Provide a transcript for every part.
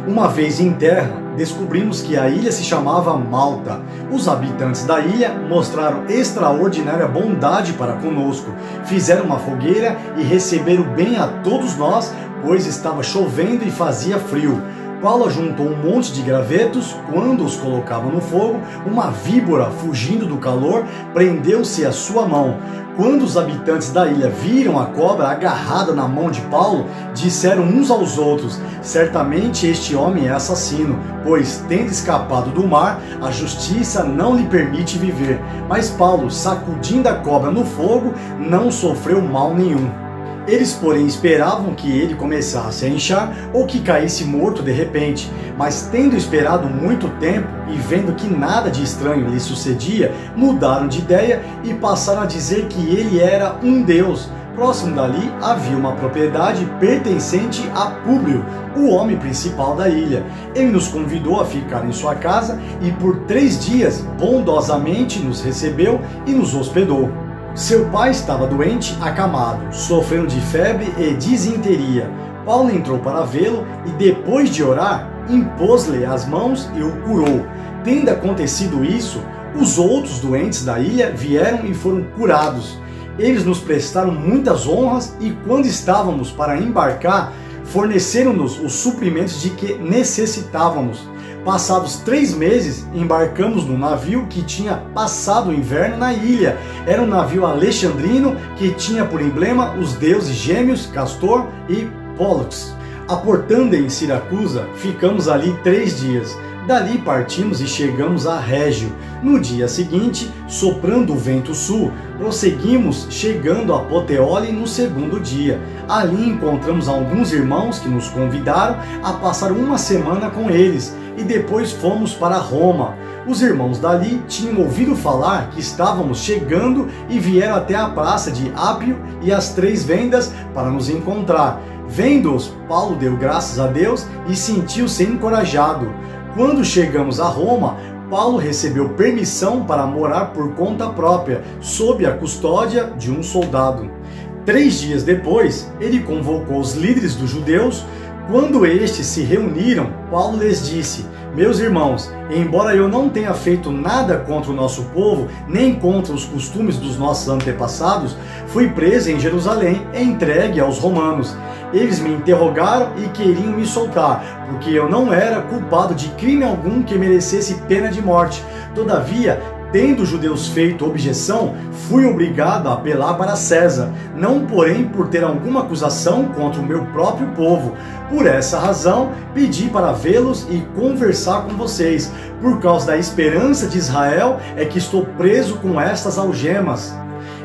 Uma vez em terra, descobrimos que a ilha se chamava Malta. Os habitantes da ilha mostraram extraordinária bondade para conosco, fizeram uma fogueira e receberam bem a todos nós, pois estava chovendo e fazia frio. Paulo juntou um monte de gravetos. Quando os colocava no fogo, uma víbora, fugindo do calor, prendeu-se à sua mão. Quando os habitantes da ilha viram a cobra agarrada na mão de Paulo, disseram uns aos outros: certamente este homem é assassino, pois, tendo escapado do mar, a justiça não lhe permite viver. Mas Paulo, sacudindo a cobra no fogo, não sofreu mal nenhum. Eles, porém, esperavam que ele começasse a inchar ou que caísse morto de repente, mas tendo esperado muito tempo e vendo que nada de estranho lhe sucedia, mudaram de ideia e passaram a dizer que ele era um deus. Próximo dali havia uma propriedade pertencente a Públio, o homem principal da ilha. Ele nos convidou a ficar em sua casa e por 3 dias bondosamente nos recebeu e nos hospedou. Seu pai estava doente, acamado, sofrendo de febre e disenteria. Paulo entrou para vê-lo e, depois de orar, impôs-lhe as mãos e o curou. Tendo acontecido isso, os outros doentes da ilha vieram e foram curados. Eles nos prestaram muitas honras e, quando estávamos para embarcar, forneceram-nos os suprimentos de que necessitávamos. Passados 3 meses, embarcamos num navio que tinha passado o inverno na ilha. Era um navio alexandrino que tinha por emblema os deuses gêmeos Castor e Pólux. Aportando em Siracusa, ficamos ali 3 dias. Dali partimos e chegamos a Régio. No dia seguinte, soprando o vento sul, prosseguimos, chegando a Puteoli no 2º dia. Ali encontramos alguns irmãos que nos convidaram a passar uma semana com eles e depois fomos para Roma. Os irmãos dali tinham ouvido falar que estávamos chegando e vieram até a praça de Ápio e as 3 Vendas para nos encontrar. Vendo-os, Paulo deu graças a Deus e sentiu-se encorajado. Quando chegamos a Roma, Paulo recebeu permissão para morar por conta própria, sob a custódia de um soldado. 3 dias depois, ele convocou os líderes dos judeus. Quando estes se reuniram, Paulo lhes disse: meus irmãos, embora eu não tenha feito nada contra o nosso povo, nem contra os costumes dos nossos antepassados, fui preso em Jerusalém e entregue aos romanos. Eles me interrogaram e queriam me soltar, porque eu não era culpado de crime algum que merecesse pena de morte. Todavia, tendo os judeus feito objeção, fui obrigado a apelar para César, não porém por ter alguma acusação contra o meu próprio povo. Por essa razão, pedi para vê-los e conversar com vocês. Por causa da esperança de Israel é que estou preso com estas algemas.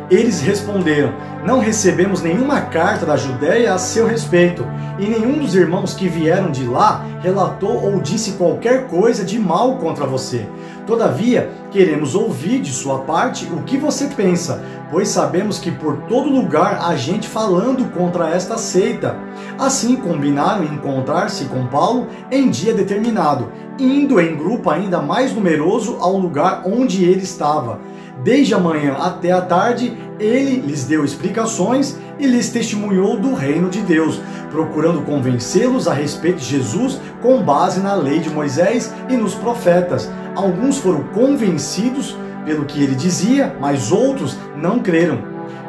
Eles responderam: não recebemos nenhuma carta da Judéia a seu respeito, e nenhum dos irmãos que vieram de lá relatou ou disse qualquer coisa de mal contra você. Todavia, queremos ouvir de sua parte o que você pensa, pois sabemos que por todo lugar há gente falando contra esta seita. Assim combinaram encontrar-se com Paulo em dia determinado, indo em grupo ainda mais numeroso ao lugar onde ele estava. Desde a manhã até a tarde, ele lhes deu explicações e lhes testemunhou do reino de Deus, procurando convencê-los a respeito de Jesus com base na lei de Moisés e nos profetas. Alguns foram convencidos pelo que ele dizia, mas outros não creram.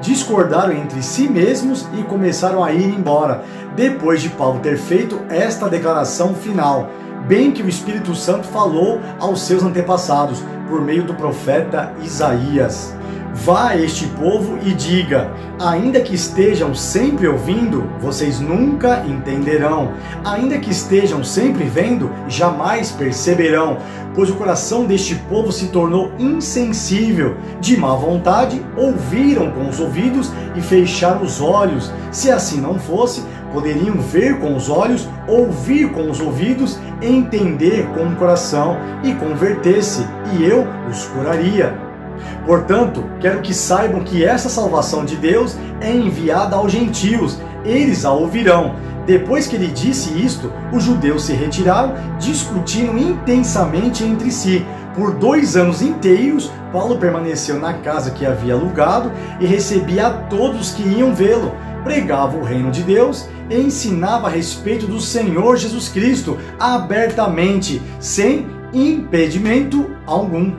Discordaram entre si mesmos e começaram a ir embora, depois de Paulo ter feito esta declaração final: bem que o Espírito Santo falou aos seus antepassados, por meio do profeta Isaías. Vá a este povo e diga: ainda que estejam sempre ouvindo, vocês nunca entenderão. Ainda que estejam sempre vendo, jamais perceberão. Pois o coração deste povo se tornou insensível. De má vontade, ouviram com os ouvidos e fecharam os olhos. Se assim não fosse, poderiam ver com os olhos, ouvir com os ouvidos, entender com o coração e converter-se, e eu os curaria. Portanto, quero que saibam que essa salvação de Deus é enviada aos gentios, eles a ouvirão. Depois que ele disse isto, os judeus se retiraram, discutindo intensamente entre si. Por 2 anos inteiros, Paulo permaneceu na casa que havia alugado e recebia a todos que iam vê-lo. pregava o reino de Deus e ensinava a respeito do Senhor Jesus Cristo abertamente, sem impedimento algum.